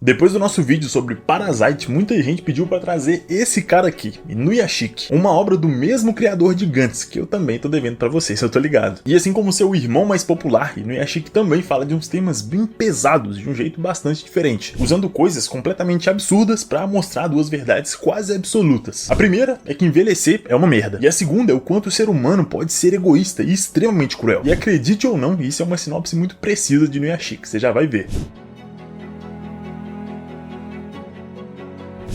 Depois do nosso vídeo sobre Parasite, muita gente pediu pra trazer esse cara aqui, Inuyashiki, uma obra do mesmo criador de Gantz, que eu também tô devendo pra vocês, eu tô ligado. E assim como seu irmão mais popular, Inuyashiki também fala de uns temas bem pesados, de um jeito bastante diferente, usando coisas completamente absurdas pra mostrar duas verdades quase absolutas. A primeira é que envelhecer é uma merda, e a segunda é o quanto o ser humano pode ser egoísta e extremamente cruel. E acredite ou não, isso é uma sinopse muito precisa de Inuyashiki, você já vai ver.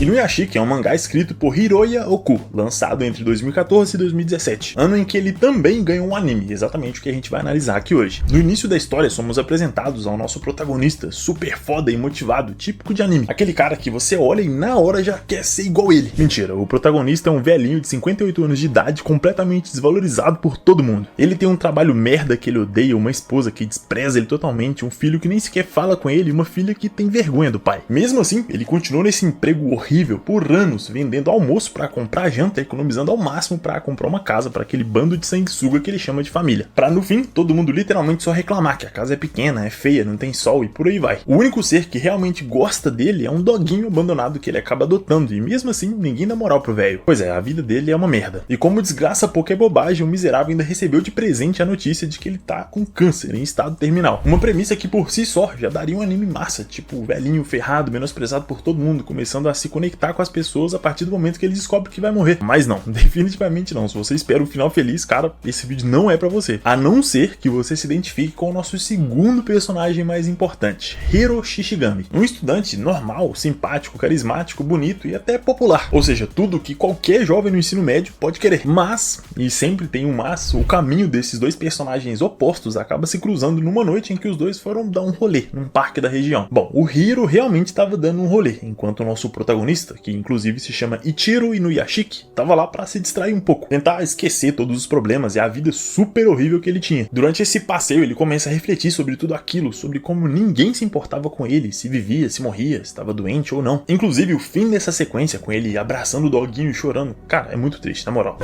Inuyashiki é um mangá escrito por Hiroya Oku, lançado entre 2014 e 2017, ano em que ele também ganhou um anime, exatamente o que a gente vai analisar aqui hoje. No início da história somos apresentados ao nosso protagonista, super foda e motivado, típico de anime, aquele cara que você olha e na hora já quer ser igual ele. Mentira, o protagonista é um velhinho de 58 anos de idade, completamente desvalorizado por todo mundo. Ele tem um trabalho merda que ele odeia, uma esposa que despreza ele totalmente, um filho que nem sequer fala com ele e uma filha que tem vergonha do pai. Mesmo assim, ele continua nesse emprego horrível por anos, vendendo almoço pra comprar janta, economizando ao máximo pra comprar uma casa pra aquele bando de sanguessuga que ele chama de família. Pra no fim, todo mundo literalmente só reclamar que a casa é pequena, é feia, não tem sol e por aí vai. O único ser que realmente gosta dele é um doguinho abandonado que ele acaba adotando e mesmo assim ninguém dá moral pro velho. Pois é, a vida dele é uma merda. E como desgraça pouco é bobagem, o miserável ainda recebeu de presente a notícia de que ele tá com câncer em estado terminal. Uma premissa que por si só já daria um anime massa, tipo o velhinho ferrado, menosprezado por todo mundo, começando a se conectar com as pessoas a partir do momento que ele descobre que vai morrer. Mas não, definitivamente não. Se você espera um final feliz, cara, esse vídeo não é pra você. A não ser que você se identifique com o nosso segundo personagem mais importante, Hiro Shishigami. Um estudante normal, simpático, carismático, bonito e até popular. Ou seja, tudo que qualquer jovem no ensino médio pode querer. Mas, e sempre tem um mas, o caminho desses dois personagens opostos acaba se cruzando numa noite em que os dois foram dar um rolê num parque da região. Bom, o Hiro realmente estava dando um rolê, enquanto o nosso protagonista, que inclusive se chama Ichiro Inuyashiki, tava lá pra se distrair um pouco, tentar esquecer todos os problemas e a vida super horrível que ele tinha. Durante esse passeio ele começa a refletir sobre tudo aquilo, sobre como ninguém se importava com ele, se vivia, se morria, se estava doente ou não. Inclusive o fim dessa sequência com ele abraçando o doguinho e chorando, cara, é muito triste, na moral.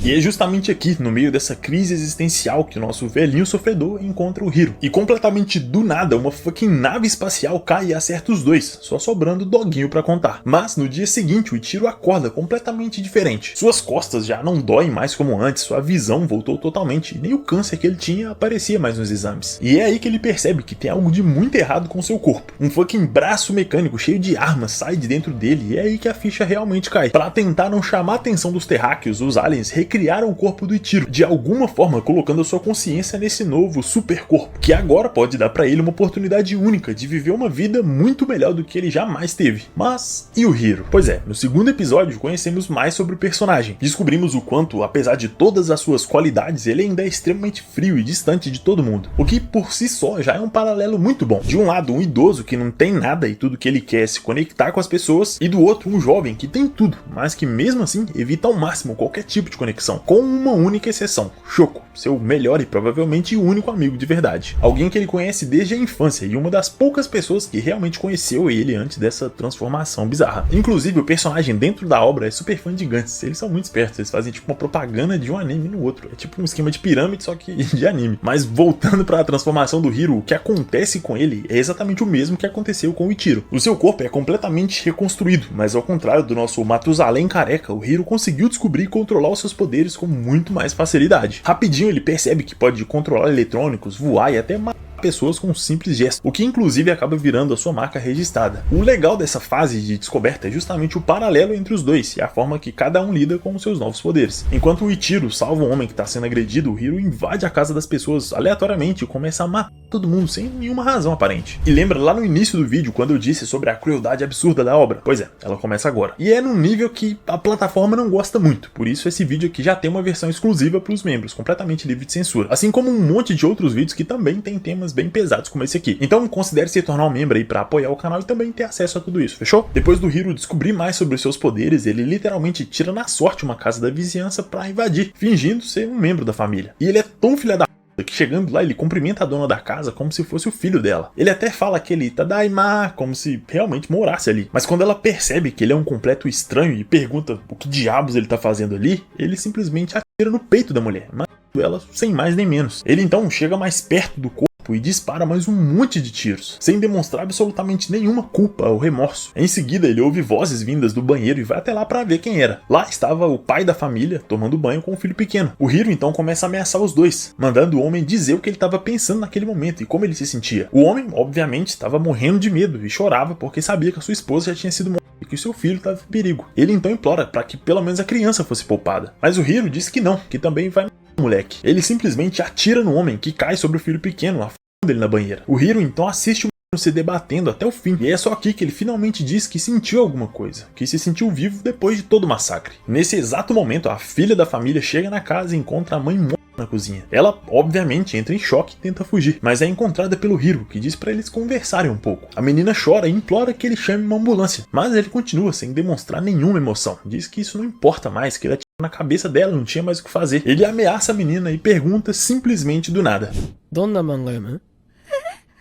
E é justamente aqui, no meio dessa crise existencial, que o nosso velhinho sofredor encontra o Hiro. E completamente do nada, uma fucking nave espacial cai e acerta os dois, só sobrando o doguinho pra contar. Mas no dia seguinte, o Ichiro acorda completamente diferente. Suas costas já não doem mais como antes, sua visão voltou totalmente, e nem o câncer que ele tinha aparecia mais nos exames. E é aí que ele percebe que tem algo de muito errado com seu corpo. Um fucking braço mecânico cheio de armas sai de dentro dele, e é aí que a ficha realmente cai. Pra tentar não chamar a atenção dos terráqueos, os aliens criaram o corpo do Ichiro, de alguma forma colocando a sua consciência nesse novo super corpo, que agora pode dar pra ele uma oportunidade única de viver uma vida muito melhor do que ele jamais teve. Mas e o Hiro? Pois é, no segundo episódio conhecemos mais sobre o personagem, descobrimos o quanto, apesar de todas as suas qualidades, ele ainda é extremamente frio e distante de todo mundo, o que por si só já é um paralelo muito bom. De um lado, um idoso que não tem nada e tudo que ele quer é se conectar com as pessoas, e do outro, um jovem que tem tudo, mas que mesmo assim evita ao máximo qualquer tipo de conexão, com uma única exceção, Shoko, seu melhor e provavelmente único amigo de verdade. Alguém que ele conhece desde a infância e uma das poucas pessoas que realmente conheceu ele antes dessa transformação bizarra. Inclusive o personagem dentro da obra é super fã de Gantz, eles são muito espertos, eles fazem tipo uma propaganda de um anime no outro, é tipo um esquema de pirâmide só que de anime. Mas voltando para a transformação do Hiro, o que acontece com ele é exatamente o mesmo que aconteceu com o Ichiro. O seu corpo é completamente reconstruído, mas ao contrário do nosso Matusalém careca, o Hiro conseguiu descobrir e controlar os seus poderes com muito mais facilidade. Rapidinho ele percebe que pode controlar eletrônicos, voar e até matar pessoas com um simples gesto, o que inclusive acaba virando a sua marca registrada. O legal dessa fase de descoberta é justamente o paralelo entre os dois e a forma que cada um lida com os seus novos poderes. Enquanto o Ichiro salva um homem que está sendo agredido, o Hiro invade a casa das pessoas aleatoriamente e começa a matar todo mundo sem nenhuma razão aparente. E lembra lá no início do vídeo quando eu disse sobre a crueldade absurda da obra? Pois é, ela começa agora. E é num nível que a plataforma não gosta muito, por isso esse vídeo aqui já tem uma versão exclusiva para os membros, completamente livre de censura. Assim como um monte de outros vídeos que também tem temas bem pesados como esse aqui. Então considere se tornar um membro aí para apoiar o canal e também ter acesso a tudo isso, fechou? Depois do Hiro descobrir mais sobre os seus poderes, ele literalmente tira na sorte uma casa da vizinhança para invadir, fingindo ser um membro da família. E ele é tão filha da que chegando lá ele cumprimenta a dona da casa como se fosse o filho dela. Ele até fala aquele Tadaima, como se realmente morasse ali. Mas quando ela percebe que ele é um completo estranho e pergunta o que diabos ele tá fazendo ali, ele simplesmente atira no peito da mulher, matando ela sem mais nem menos. Ele então chega mais perto do corpo e dispara mais um monte de tiros, sem demonstrar absolutamente nenhuma culpa ou remorso. Em seguida, ele ouve vozes vindas do banheiro e vai até lá para ver quem era. Lá estava o pai da família tomando banho com o filho pequeno. O Hiro então começa a ameaçar os dois, mandando o homem dizer o que ele estava pensando naquele momento e como ele se sentia. O homem, obviamente, estava morrendo de medo e chorava porque sabia que a sua esposa já tinha sido morta e que o seu filho estava em perigo. Ele então implora para que pelo menos a criança fosse poupada. Mas o Hiro diz que não, que também vai matar o moleque. Ele simplesmente atira no homem que cai sobre o filho pequeno, afundando ele na banheira. O Hiro então assiste o menino se debatendo até o fim. E é só aqui que ele finalmente diz que sentiu alguma coisa, que se sentiu vivo depois de todo o massacre. Nesse exato momento, a filha da família chega na casa e encontra a mãe morta na cozinha. Ela, obviamente, entra em choque e tenta fugir, mas é encontrada pelo Hiro, que diz para eles conversarem um pouco. A menina chora e implora que ele chame uma ambulância, mas ele continua sem demonstrar nenhuma emoção. Diz que isso não importa mais, que ele atirou na cabeça dela, não tinha mais o que fazer. Ele ameaça a menina e pergunta simplesmente do nada: Donna manga yamu?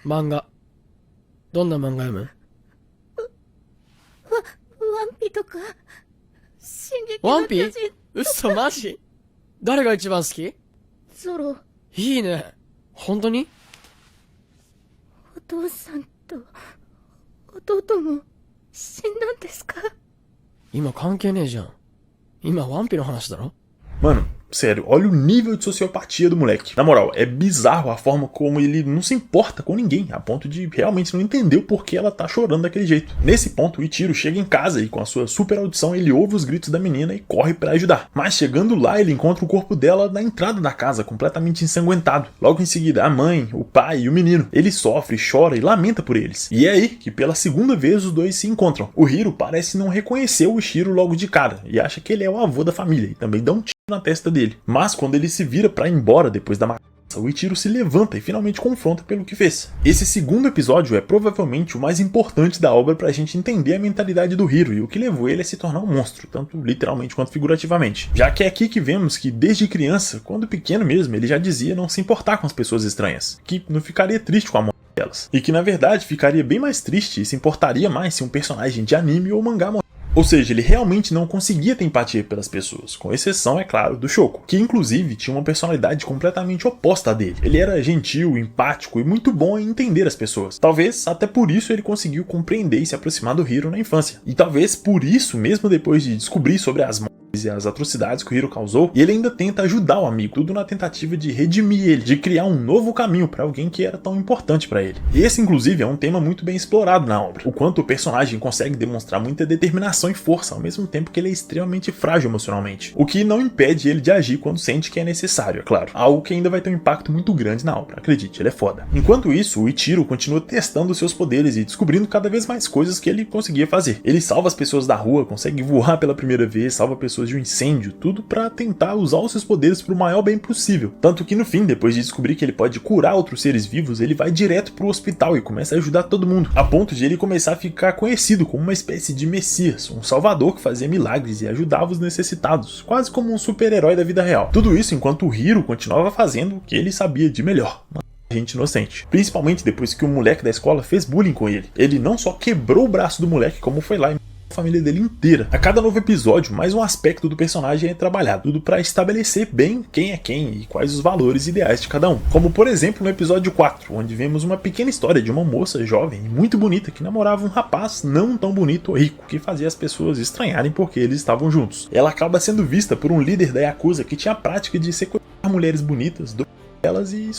Manga. Donna manga yamu? Oneとかワンピ？嘘マジ？誰が一番好き？ゾロ。いいね。本当に？お父さんと弟も死んだんですか？今関係ねえじゃん。今ワンピの話だろ？ Mano, sério, olha o nível de sociopatia do moleque. Na moral, é bizarro a forma como ele não se importa com ninguém, a ponto de realmente não entender o porquê ela tá chorando daquele jeito. Nesse ponto, o Ichiro chega em casa e com a sua super audição ele ouve os gritos da menina e corre pra ajudar. Mas chegando lá, ele encontra o corpo dela na entrada da casa, completamente ensanguentado. Logo em seguida, a mãe, o pai e o menino. Ele sofre, chora e lamenta por eles. E é aí que pela segunda vez os dois se encontram. O Hiro parece não reconhecer o Ichiro logo de cara e acha que ele é o avô da família e também dá um tiro na testa dele. Mas quando ele se vira pra ir embora depois da matança, o Ichiro se levanta e finalmente confronta pelo que fez. Esse segundo episódio é provavelmente o mais importante da obra pra gente entender a mentalidade do Hiro e o que levou ele a se tornar um monstro, tanto literalmente quanto figurativamente. Já que é aqui que vemos que desde criança, quando pequeno mesmo, ele já dizia não se importar com as pessoas estranhas, que não ficaria triste com a morte delas, e que na verdade ficaria bem mais triste e se importaria mais se um personagem de anime ou mangá morresse. Ou seja, ele realmente não conseguia ter empatia pelas pessoas, com exceção, é claro, do Shoko, que inclusive tinha uma personalidade completamente oposta à dele. Ele era gentil, empático e muito bom em entender as pessoas. Talvez até por isso ele conseguiu compreender e se aproximar do Hiro na infância. E talvez por isso, mesmo depois de descobrir sobre as mortes e as atrocidades que o Hiro causou, ele ainda tenta ajudar o amigo, tudo na tentativa de redimir ele, de criar um novo caminho para alguém que era tão importante para ele. E esse, inclusive, é um tema muito bem explorado na obra, o quanto o personagem consegue demonstrar muita determinação e força, ao mesmo tempo que ele é extremamente frágil emocionalmente, o que não impede ele de agir quando sente que é necessário, é claro, algo que ainda vai ter um impacto muito grande na obra, acredite, ele é foda. Enquanto isso, o Ichiro continua testando seus poderes e descobrindo cada vez mais coisas que ele conseguia fazer. Ele salva as pessoas da rua, consegue voar pela primeira vez, salva pessoas de um incêndio, tudo pra tentar usar os seus poderes pro maior bem possível. Tanto que no fim, depois de descobrir que ele pode curar outros seres vivos, ele vai direto pro hospital e começa a ajudar todo mundo, a ponto de ele começar a ficar conhecido como uma espécie de messias, um salvador que fazia milagres e ajudava os necessitados, quase como um super-herói da vida real. Tudo isso enquanto o Hiro continuava fazendo o que ele sabia de melhor: gente inocente. Principalmente depois que o moleque da escola fez bullying com ele. Ele não só quebrou o braço do moleque, como foi lá e a família dele inteira. A cada novo episódio, mais um aspecto do personagem é trabalhado, tudo para estabelecer bem quem é quem e quais os valores ideais de cada um. Como por exemplo no episódio 4, onde vemos uma pequena história de uma moça jovem e muito bonita que namorava um rapaz não tão bonito ou rico, que fazia as pessoas estranharem porque eles estavam juntos. Ela acaba sendo vista por um líder da Yakuza que tinha a prática de sequestrar mulheres bonitas, dominar elas e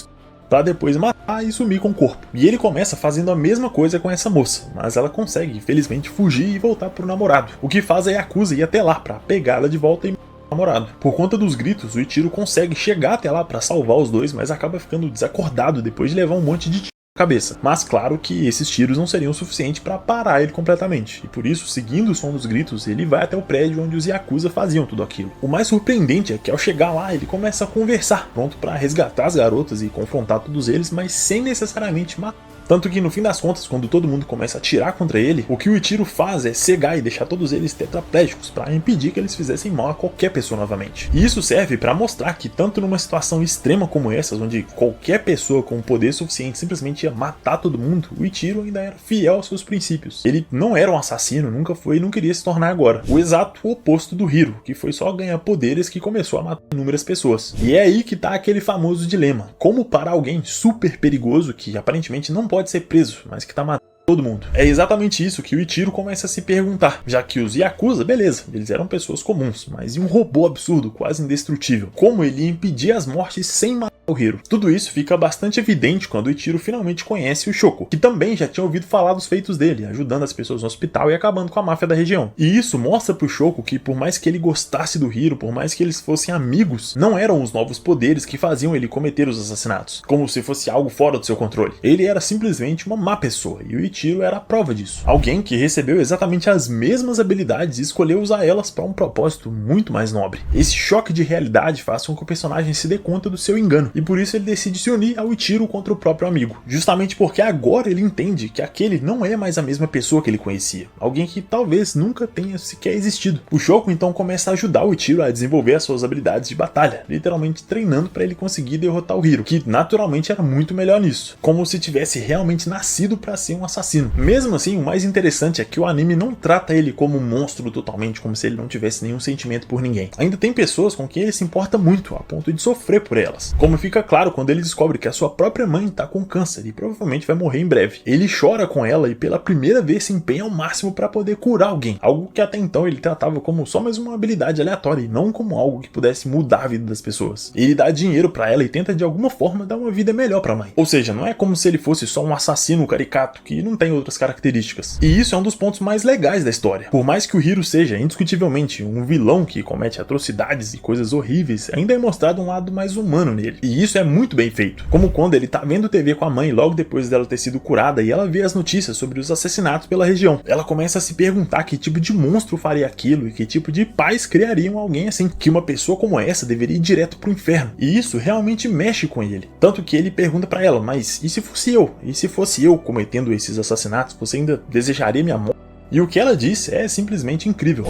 pra depois matar e sumir com o corpo. E ele começa fazendo a mesma coisa com essa moça, mas ela consegue, felizmente, fugir e voltar pro namorado, o que faz a Yakuza ir até lá pra pegá-la de volta e matar o namorado. Por conta dos gritos, o Ichiro consegue chegar até lá pra salvar os dois, mas acaba ficando desacordado depois de levar um monte de tiro na cabeça. Mas claro que esses tiros não seriam suficientes para parar ele completamente, e por isso, seguindo o som dos gritos, ele vai até o prédio onde os Yakuza faziam tudo aquilo. O mais surpreendente é que ao chegar lá, ele começa a conversar, pronto para resgatar as garotas e confrontar todos eles, mas sem necessariamente matar Tanto que no fim das contas, quando todo mundo começa a atirar contra ele, o que o Ichiro faz é cegar e deixar todos eles tetraplégicos para impedir que eles fizessem mal a qualquer pessoa novamente. E isso serve para mostrar que tanto numa situação extrema como essas, onde qualquer pessoa com poder suficiente simplesmente ia matar todo mundo, o Ichiro ainda era fiel aos seus princípios. Ele não era um assassino, nunca foi e não queria se tornar agora. O exato oposto do Hiro, que foi só ganhar poderes que começou a matar inúmeras pessoas. E é aí que tá aquele famoso dilema: como parar alguém super perigoso que aparentemente não pode ser preso, mas que tá matando todo mundo? É exatamente isso que o Ichiro começa a se perguntar, já que os Yakuza, beleza, eles eram pessoas comuns, mas e um robô absurdo, quase indestrutível? Como ele ia impedir as mortes sem matar o Hiro? Tudo isso fica bastante evidente quando o Ichiro finalmente conhece o Shoko, que também já tinha ouvido falar dos feitos dele, ajudando as pessoas no hospital e acabando com a máfia da região. E isso mostra pro Shoko que por mais que ele gostasse do Hiro, por mais que eles fossem amigos, não eram os novos poderes que faziam ele cometer os assassinatos, como se fosse algo fora do seu controle. Ele era simplesmente uma má pessoa, e o Ichiro era a prova disso. Alguém que recebeu exatamente as mesmas habilidades e escolheu usar elas para um propósito muito mais nobre. Esse choque de realidade faz com que o personagem se dê conta do seu engano, e por isso ele decide se unir ao Ichiro contra o próprio amigo. Justamente porque agora ele entende que aquele não é mais a mesma pessoa que ele conhecia. Alguém que talvez nunca tenha sequer existido. O Shoko então começa a ajudar o Ichiro a desenvolver as suas habilidades de batalha, literalmente treinando para ele conseguir derrotar o Hiro, que naturalmente era muito melhor nisso. Como se tivesse realmente nascido para ser um assassino. Mesmo assim, o mais interessante é que o anime não trata ele como um monstro totalmente, como se ele não tivesse nenhum sentimento por ninguém. Ainda tem pessoas com quem ele se importa muito, a ponto de sofrer por elas. Como fica claro quando ele descobre que a sua própria mãe tá com câncer e provavelmente vai morrer em breve. Ele chora com ela e pela primeira vez se empenha ao máximo para poder curar alguém, algo que até então ele tratava como só mais uma habilidade aleatória e não como algo que pudesse mudar a vida das pessoas. Ele dá dinheiro para ela e tenta de alguma forma dar uma vida melhor para a mãe. Ou seja, não é como se ele fosse só um assassino caricato que não tem outras características. E isso é um dos pontos mais legais da história. Por mais que o Hiro seja indiscutivelmente um vilão que comete atrocidades e coisas horríveis, ainda é mostrado um lado mais humano nele. E isso é muito bem feito. Como quando ele tá vendo TV com a mãe logo depois dela ter sido curada e ela vê as notícias sobre os assassinatos pela região. Ela começa a se perguntar que tipo de monstro faria aquilo e que tipo de pais criariam alguém assim, que uma pessoa como essa deveria ir direto pro inferno. E isso realmente mexe com ele. Tanto que ele pergunta pra ela: mas e se fosse eu? E se fosse eu cometendo esses assassinatos, você ainda desejaria minha morte? E o que ela diz é simplesmente incrível.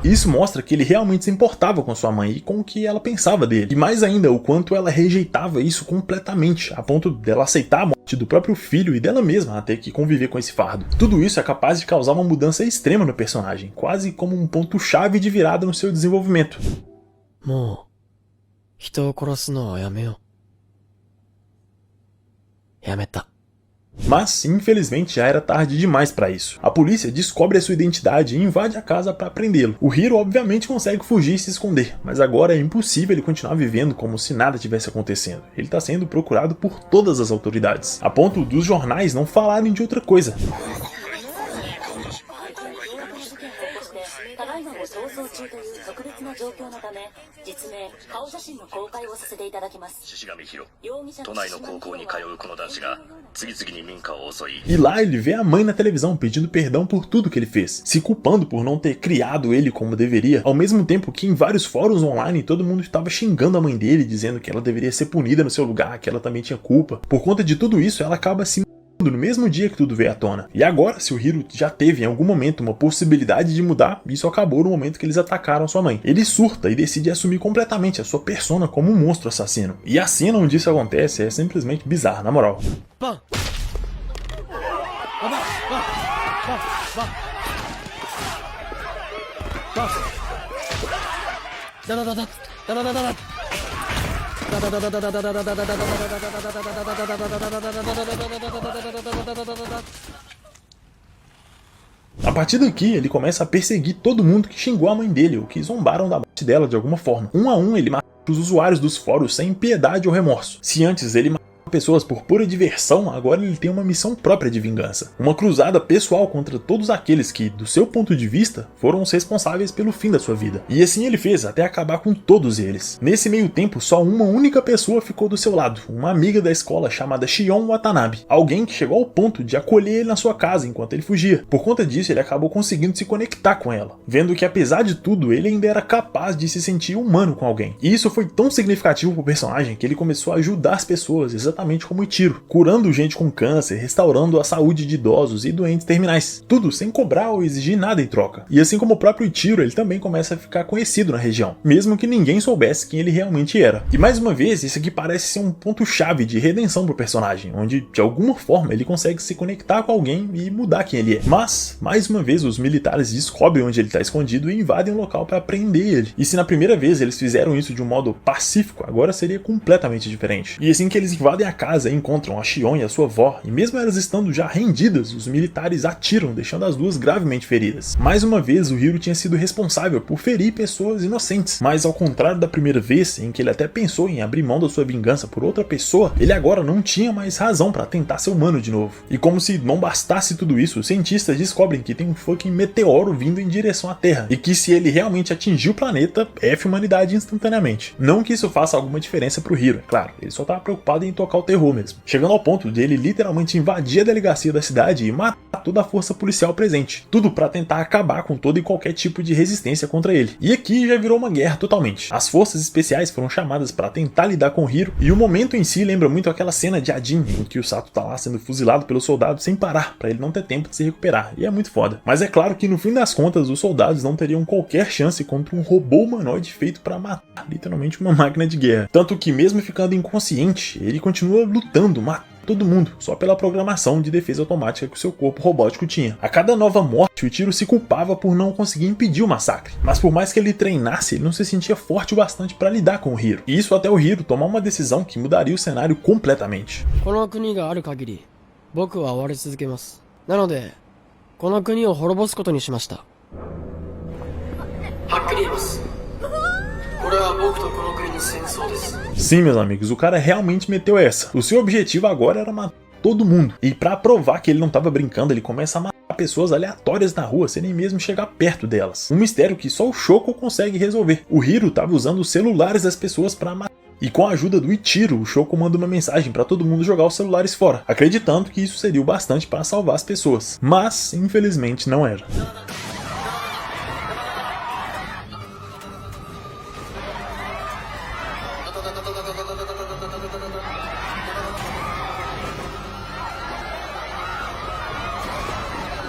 Isso mostra que ele realmente se importava com sua mãe e com o que ela pensava dele. E mais ainda, o quanto ela rejeitava isso completamente, a ponto dela aceitar a morte do próprio filho e dela mesma a ter que conviver com esse fardo. Tudo isso é capaz de causar uma mudança extrema no personagem, quase como um ponto-chave de virada no seu desenvolvimento. Mas, infelizmente, já era tarde demais para isso. A polícia descobre a sua identidade e invade a casa para prendê-lo. O Hiro obviamente consegue fugir e se esconder, mas agora é impossível ele continuar vivendo como se nada tivesse acontecendo. Ele está sendo procurado por todas as autoridades, a ponto dos jornais não falarem de outra coisa. E lá ele vê a mãe na televisão pedindo perdão por tudo que ele fez, se culpando por não ter criado ele como deveria, ao mesmo tempo que em vários fóruns online todo mundo estava xingando a mãe dele, dizendo que ela deveria ser punida no seu lugar, que ela também tinha culpa. Por conta de tudo isso, ela acaba se no mesmo dia que tudo veio à tona. E agora, se o Hiro já teve em algum momento uma possibilidade de mudar, isso acabou no momento que eles atacaram sua mãe. Ele surta e decide assumir completamente a sua persona como um monstro assassino. E a cena onde isso acontece é simplesmente bizarra, na moral. A partir daqui, ele começa a perseguir todo mundo que xingou a mãe dele ou que zombaram da morte dela de alguma forma. Um a um, ele mata os usuários dos fóruns sem piedade ou remorso. Se antes ele matava pessoas por pura diversão, agora ele tem uma missão própria de vingança. Uma cruzada pessoal contra todos aqueles que, do seu ponto de vista, foram os responsáveis pelo fim da sua vida. E assim ele fez, até acabar com todos eles. Nesse meio tempo, só uma única pessoa ficou do seu lado, uma amiga da escola chamada Shion Watanabe. Alguém que chegou ao ponto de acolher ele na sua casa enquanto ele fugia. Por conta disso, ele acabou conseguindo se conectar com ela, vendo que apesar de tudo, ele ainda era capaz de se sentir humano com alguém. E isso foi tão significativo pro personagem que ele começou a ajudar as pessoas, exatamente como o Ichiro, curando gente com câncer, restaurando a saúde de idosos e doentes terminais, tudo sem cobrar ou exigir nada em troca. E assim como o próprio Ichiro, ele também começa a ficar conhecido na região, mesmo que ninguém soubesse quem ele realmente era. E mais uma vez, isso aqui parece ser um ponto-chave de redenção pro personagem, onde de alguma forma ele consegue se conectar com alguém e mudar quem ele é. Mas, mais uma vez, os militares descobrem onde ele está escondido e invadem o local para prender ele. E se na primeira vez eles fizeram isso de um modo pacífico, agora seria completamente diferente. E assim que eles invadem a casa e encontram a Shion e a sua avó, e mesmo elas estando já rendidas, os militares atiram, deixando as duas gravemente feridas. Mais uma vez, o Hiro tinha sido responsável por ferir pessoas inocentes, mas ao contrário da primeira vez, em que ele até pensou em abrir mão da sua vingança por outra pessoa, ele agora não tinha mais razão para tentar ser humano de novo. E como se não bastasse tudo isso, os cientistas descobrem que tem um fucking meteoro vindo em direção à Terra, e que se ele realmente atingir o planeta, F humanidade instantaneamente. Não que isso faça alguma diferença pro Hiro, é claro, ele só tava preocupado em tocar o terror mesmo. Chegando ao ponto de ele literalmente invadir a delegacia da cidade e matar toda a força policial presente. Tudo para tentar acabar com todo e qualquer tipo de resistência contra ele. E aqui já virou uma guerra totalmente. As forças especiais foram chamadas para tentar lidar com o Hiro, e o momento em si lembra muito aquela cena de Adin, em que o Sato tá lá sendo fuzilado pelos soldados sem parar, para ele não ter tempo de se recuperar. E é muito foda. Mas é claro que no fim das contas, os soldados não teriam qualquer chance contra um robô humanoide feito para matar, literalmente uma máquina de guerra. Tanto que mesmo ficando inconsciente, ele continua lutando, matando todo mundo, só pela programação de defesa automática que o seu corpo robótico tinha. A cada nova morte, o Ichiro se culpava por não conseguir impedir o massacre, mas por mais que ele treinasse, ele não se sentia forte o bastante para lidar com o Hiro. E isso até o Hiro tomar uma decisão que mudaria o cenário completamente. この国がある限り、僕は追われ続けます。なので、この国を滅ぼすことにしました。はっきり言います。これは僕とこの国の戦争です。 Sim, meus amigos, o cara realmente meteu essa. O seu objetivo agora era matar todo mundo. E pra provar que ele não tava brincando, ele começa a matar pessoas aleatórias na rua, sem nem mesmo chegar perto delas. Um mistério que só o Shoko consegue resolver. O Hiro tava usando os celulares das pessoas pra matar. E com a ajuda do Ichiro, o Shoko manda uma mensagem para todo mundo jogar os celulares fora, acreditando que isso seria o bastante para salvar as pessoas. Mas, infelizmente, não era.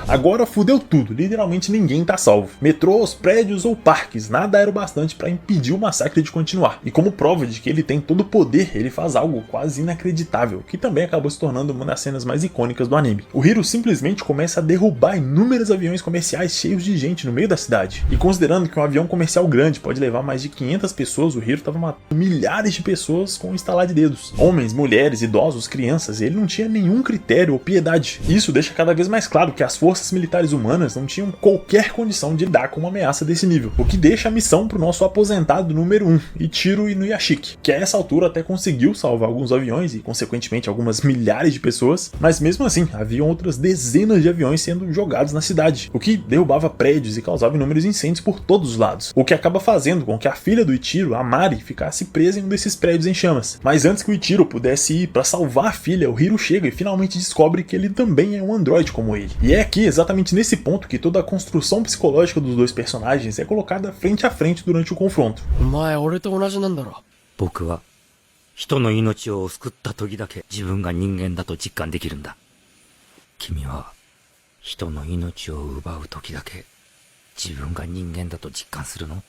Agora fudeu tudo, literalmente ninguém tá salvo. Metrôs, prédios ou parques, nada era o bastante para impedir o massacre de continuar. E como prova de que ele tem todo o poder, ele faz algo quase inacreditável, que também acabou se tornando uma das cenas mais icônicas do anime. O Hiro simplesmente começa a derrubar inúmeros aviões comerciais cheios de gente no meio da cidade. E considerando que um avião comercial grande pode levar mais de 500 pessoas, o Hiro estava matando milhares de pessoas com um estalar de dedos. Homens, mulheres, idosos, crianças, e ele não tinha nenhum critério ou piedade. Isso deixa cada vez mais claro que as forças militares humanas não tinham qualquer condição de lidar com uma ameaça desse nível, o que deixa a missão pro nosso aposentado número 1, Ichiro Inuyashiki, que a essa altura até conseguiu salvar alguns aviões e consequentemente algumas milhares de pessoas, mas mesmo assim haviam outras dezenas de aviões sendo jogados na cidade, o que derrubava prédios e causava inúmeros incêndios por todos os lados, o que acaba fazendo com que a filha do Ichiro, a Mari, ficasse presa em um desses prédios em chamas. Mas antes que o Ichiro pudesse ir para salvar a filha, o Hiro chega e finalmente descobre que ele também é um androide como ele. E é aqui, exatamente nesse ponto, que toda a construção psicológica dos dois personagens é colocada frente a frente durante o confronto. お前俺と同じなんだろ。僕は人の命を救った時だけ自分が人間だと実感できるんだ。君は人の命を奪う時だけ自分が人間だと実感するの？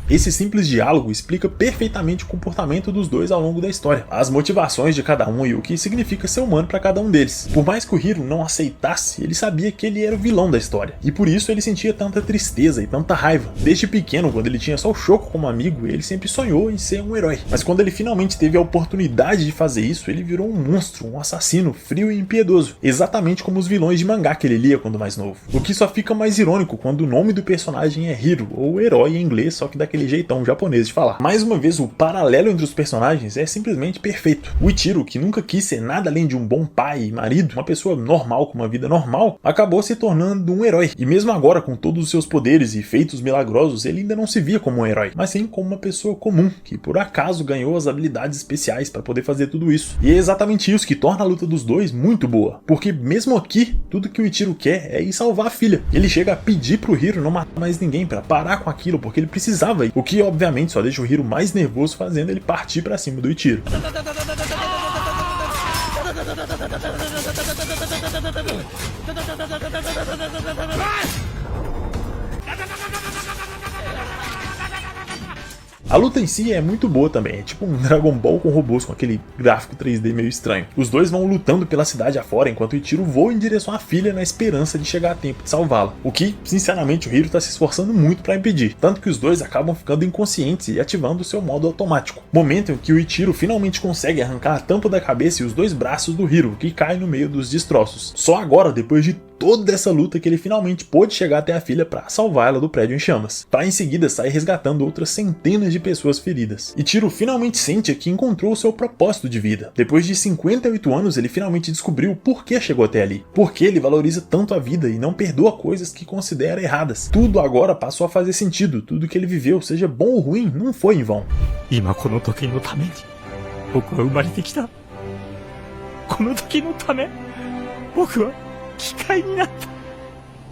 Esse simples diálogo explica perfeitamente o comportamento dos dois ao longo da história, as motivações de cada um e o que significa ser humano para cada um deles. Por mais que o Hiro não aceitasse, ele sabia que ele era o vilão da história, e por isso ele sentia tanta tristeza e tanta raiva. Desde pequeno, quando ele tinha só o Shoko como amigo, ele sempre sonhou em ser um herói. Mas quando ele finalmente teve a oportunidade de fazer isso, ele virou um monstro, um assassino frio e impiedoso, exatamente como os vilões de mangá que ele lia quando mais novo. O que só fica mais irônico quando o nome do personagem é Hiro, ou herói em inglês, só que daquele aquele jeitão japonês de falar. Mais uma vez, o paralelo entre os personagens é simplesmente perfeito. O Ichiro, que nunca quis ser nada além de um bom pai e marido, uma pessoa normal com uma vida normal, acabou se tornando um herói. E mesmo agora, com todos os seus poderes e feitos milagrosos, ele ainda não se via como um herói, mas sim como uma pessoa comum, que por acaso ganhou as habilidades especiais para poder fazer tudo isso. E é exatamente isso que torna a luta dos dois muito boa, porque mesmo aqui, tudo que o Ichiro quer é ir salvar a filha. Ele chega a pedir pro Hiro não matar mais ninguém para parar com aquilo, porque ele precisava ir, o que obviamente só deixa o Hiro mais nervoso, fazendo ele partir para cima do Ichiro. A luta em si é muito boa também, é tipo um Dragon Ball com robôs, com aquele gráfico 3D meio estranho. Os dois vão lutando pela cidade afora, enquanto o Ichiro voa em direção à filha na esperança de chegar a tempo de salvá-la. O que, sinceramente, o Hiro tá se esforçando muito para impedir, tanto que os dois acabam ficando inconscientes e ativando o seu modo automático. Momento em que o Ichiro finalmente consegue arrancar a tampa da cabeça e os dois braços do Hiro, que cai no meio dos destroços. Só agora, depois de toda essa luta, que ele finalmente pôde chegar até a filha para salvá-la do prédio em chamas, para em seguida sair resgatando outras centenas de pessoas feridas. Ichiro finalmente sente que encontrou o seu propósito de vida. Depois de 58 anos, ele finalmente descobriu por que chegou até ali, por que ele valoriza tanto a vida e não perdoa coisas que considera erradas. Tudo agora passou a fazer sentido, tudo que ele viveu, seja bom ou ruim, não foi em vão.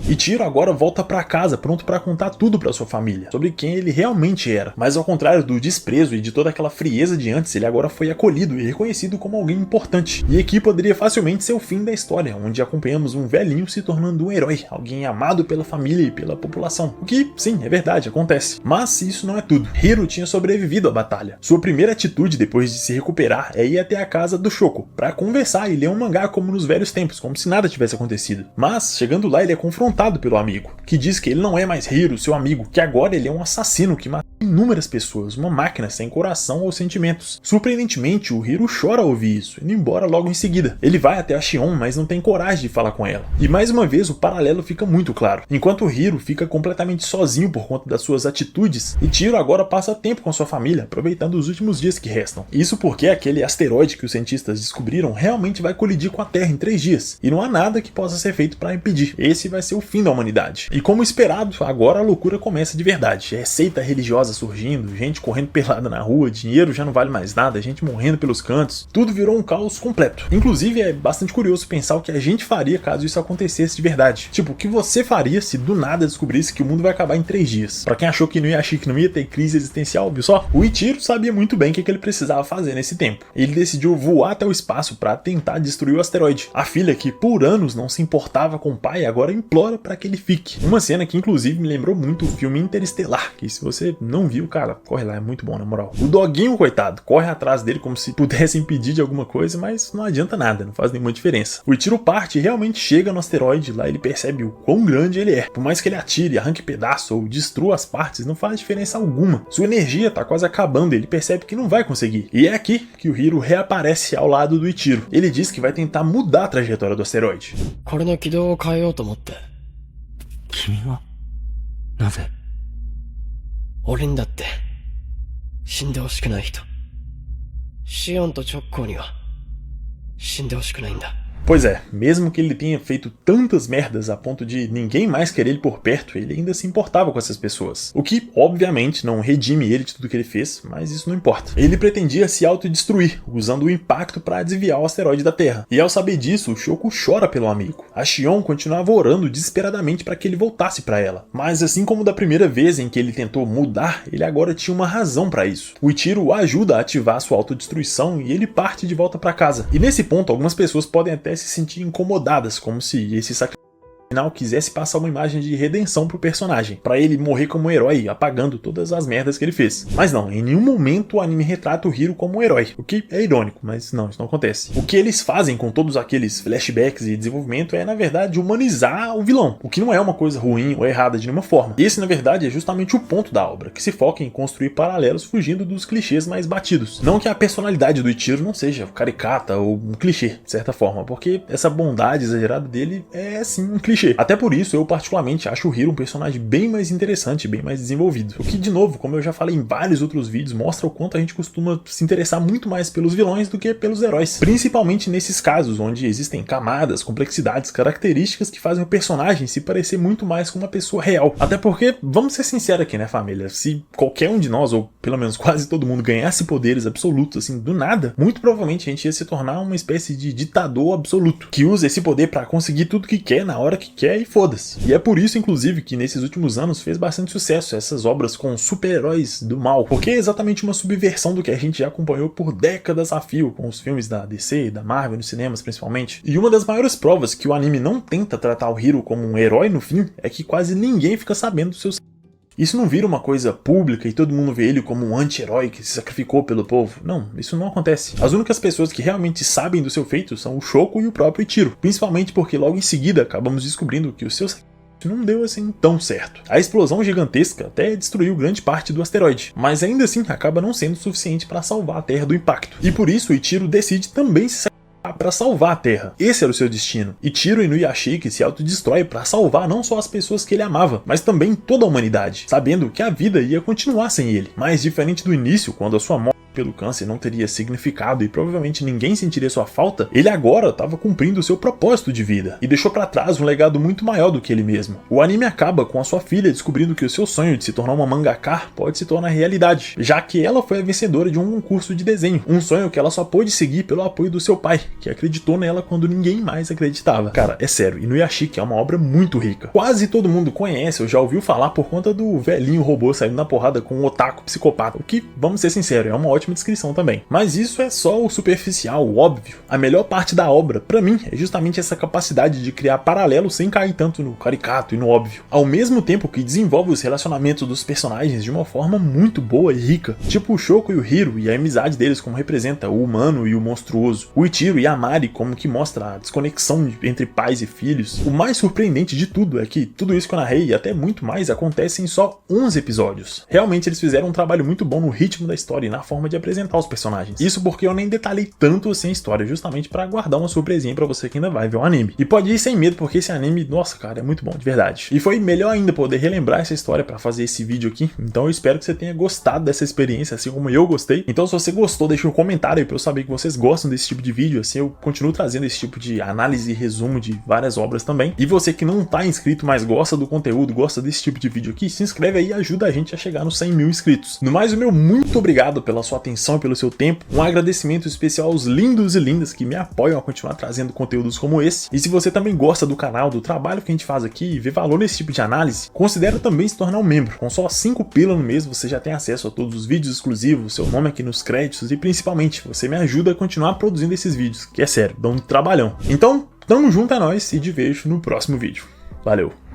Ichiro agora volta pra casa pronto pra contar tudo pra sua família, sobre quem ele realmente era. Mas ao contrário do desprezo e de toda aquela frieza de antes, ele agora foi acolhido e reconhecido como alguém importante. E aqui poderia facilmente ser o fim da história, onde acompanhamos um velhinho se tornando um herói, alguém amado pela família e pela população. O que, sim, é verdade, acontece. Mas isso não é tudo. Hiro tinha sobrevivido à batalha. Sua primeira atitude depois de se recuperar é ir até a casa do Shoko, pra conversar e ler um mangá como nos velhos tempos, como se nada tivesse acontecido. Mas, chegando lá, ele é confrontado pelo amigo, que diz que ele não é mais Hiro, seu amigo, que agora ele é um assassino que matou inúmeras pessoas, uma máquina sem coração ou sentimentos. Surpreendentemente, o Hiro chora ao ouvir isso, indo embora logo em seguida. Ele vai até a Shion, mas não tem coragem de falar com ela. E mais uma vez, o paralelo fica muito claro. Enquanto o Hiro fica completamente sozinho por conta das suas atitudes, Ichiro agora passa tempo com sua família, aproveitando os últimos dias que restam. Isso porque aquele asteroide que os cientistas descobriram realmente vai colidir com a Terra em 3 dias, e não há nada que possa ser feito para impedir. Esse vai ser o fim da humanidade. E como esperado, agora a loucura começa de verdade. É seita religiosa surgindo, gente correndo pelada na rua, dinheiro já não vale mais nada, gente morrendo pelos cantos. Tudo virou um caos completo. Inclusive, é bastante curioso pensar o que a gente faria caso isso acontecesse de verdade. Tipo, o que você faria se do nada descobrisse que o mundo vai acabar em 3 dias? Pra quem achou que não ia ter crise existencial, viu só? O Ichiro sabia muito bem o que ele precisava fazer nesse tempo. Ele decidiu voar até o espaço para tentar destruir o asteroide. A filha, que por anos não se importava com o pai, agora implora para que ele fique. Uma cena que inclusive me lembrou muito o filme Interestelar, que se você não viu, cara, corre lá, é muito bom, na moral. O doguinho, coitado, corre atrás dele como se pudesse impedir de alguma coisa, mas não adianta nada, não faz nenhuma diferença. O Ichiro parte e realmente chega no asteroide, lá ele percebe o quão grande ele é. Por mais que ele atire, arranque pedaço ou destrua as partes, não faz diferença alguma. Sua energia tá quase acabando e ele percebe que não vai conseguir. E é aqui que o Hiro reaparece ao lado do Ichiro. Ele diz que vai tentar mudar a trajetória do asteroide. 君はなぜ俺にだって死んでほしくない人。シオンと直行には死んでほしくないんだ。 Pois é, mesmo que ele tenha feito tantas merdas a ponto de ninguém mais querer ele por perto, ele ainda se importava com essas pessoas. O que, obviamente, não redime ele de tudo que ele fez, mas isso não importa. Ele pretendia se autodestruir, usando o impacto para desviar o asteroide da Terra. E ao saber disso, o Shoko chora pelo amigo. A Shion continuava orando desesperadamente para que ele voltasse para ela. Mas assim como da primeira vez em que ele tentou mudar, ele agora tinha uma razão para isso. O Ichiro o ajuda a ativar sua autodestruição e ele parte de volta para casa. E nesse ponto, algumas pessoas podem até se sentir incomodadas, como se esse sacrifício final quisesse passar uma imagem de redenção pro personagem, pra ele morrer como um herói, apagando todas as merdas que ele fez. Mas não, em nenhum momento o anime retrata o Hiro como um herói, o que é irônico, mas não, isso não acontece. O que eles fazem com todos aqueles flashbacks e desenvolvimento é, na verdade, humanizar o vilão, o que não é uma coisa ruim ou errada de nenhuma forma. Esse, na verdade, é justamente o ponto da obra, que se foca em construir paralelos fugindo dos clichês mais batidos. Não que a personalidade do Ichiro não seja caricata ou um clichê, de certa forma, porque essa bondade exagerada dele é, sim, um clichê. clichê. Até por isso, eu particularmente acho o Hiro um personagem bem mais interessante, bem mais desenvolvido. O que, de novo, como eu já falei em vários outros vídeos, mostra o quanto a gente costuma se interessar muito mais pelos vilões do que pelos heróis. Principalmente nesses casos, onde existem camadas, complexidades, características que fazem o personagem se parecer muito mais com uma pessoa real. Até porque, vamos ser sinceros aqui, né, família? Se qualquer um de nós, ou pelo menos quase todo mundo, ganhasse poderes absolutos, assim, do nada, muito provavelmente a gente ia se tornar uma espécie de ditador absoluto, que usa esse poder pra conseguir tudo que quer, na hora que quer e foda-se. E é por isso, inclusive, que nesses últimos anos fez bastante sucesso essas obras com super-heróis do mal, porque é exatamente uma subversão do que a gente já acompanhou por décadas a fio, com os filmes da DC, da Marvel, nos cinemas principalmente. E uma das maiores provas que o anime não tenta tratar o Hiro como um herói no fim, é que quase ninguém fica sabendo dos seus... Isso não vira uma coisa pública e todo mundo vê ele como um anti-herói que se sacrificou pelo povo. Não, isso não acontece. As únicas pessoas que realmente sabem do seu feito são o Shoko e o próprio Ichiro. Principalmente porque logo em seguida acabamos descobrindo que o seu sacrifício não deu assim tão certo. A explosão gigantesca até destruiu grande parte do asteroide, mas ainda assim acaba não sendo suficiente para salvar a Terra do impacto. E por isso o Ichiro decide também se sacrificar para salvar a Terra. Esse era o seu destino. Ichiro Inuyashiki se autodestrói para salvar não só as pessoas que ele amava, mas também toda a humanidade, sabendo que a vida ia continuar sem ele. Mas diferente do início, quando a sua morte pelo câncer não teria significado e provavelmente ninguém sentiria sua falta, ele agora estava cumprindo o seu propósito de vida e deixou para trás um legado muito maior do que ele mesmo. O anime acaba com a sua filha descobrindo que o seu sonho de se tornar uma mangaka pode se tornar realidade, já que ela foi a vencedora de um concurso de desenho, um sonho que ela só pôde seguir pelo apoio do seu pai, que acreditou nela quando ninguém mais acreditava. Cara, é sério, Inuyashiki é uma obra muito rica. Quase todo mundo conhece ou já ouviu falar por conta do velhinho robô saindo na porrada com um otaku psicopata, o que, vamos ser sinceros, é uma ótima descrição também. Mas isso é só o superficial, o óbvio. A melhor parte da obra, pra mim, é justamente essa capacidade de criar paralelos sem cair tanto no caricato e no óbvio. Ao mesmo tempo que desenvolve os relacionamentos dos personagens de uma forma muito boa e rica. Tipo o Shoko e o Hiro e a amizade deles como representa o humano e o monstruoso. O Ichiro e a Mari como que mostra a desconexão entre pais e filhos. O mais surpreendente de tudo é que tudo isso que eu narrei e até muito mais acontece em só 11 episódios. Realmente eles fizeram um trabalho muito bom no ritmo da história e na forma de apresentar os personagens. Isso porque eu nem detalhei tanto assim a história, justamente pra guardar uma surpresinha pra você que ainda vai ver o anime. E pode ir sem medo, porque esse anime, nossa cara, é muito bom, de verdade. E foi melhor ainda poder relembrar essa história pra fazer esse vídeo aqui, então eu espero que você tenha gostado dessa experiência, assim como eu gostei. Então se você gostou, deixa um comentário aí pra eu saber que vocês gostam desse tipo de vídeo, assim eu continuo trazendo esse tipo de análise e resumo de várias obras também. E você que não tá inscrito, mas gosta do conteúdo, gosta desse tipo de vídeo aqui, se inscreve aí e ajuda a gente a chegar nos 100 mil inscritos. No mais, o meu muito obrigado pela sua atenção, pelo seu tempo, um agradecimento especial aos lindos e lindas que me apoiam a continuar trazendo conteúdos como esse. E se você também gosta do canal, do trabalho que a gente faz aqui e vê valor nesse tipo de análise, considere também se tornar um membro. Com só 5 pila no mês você já tem acesso a todos os vídeos exclusivos, seu nome aqui nos créditos e principalmente você me ajuda a continuar produzindo esses vídeos, que é sério, dão um trabalhão. Então, tamo junto a nós e te vejo no próximo vídeo. Valeu!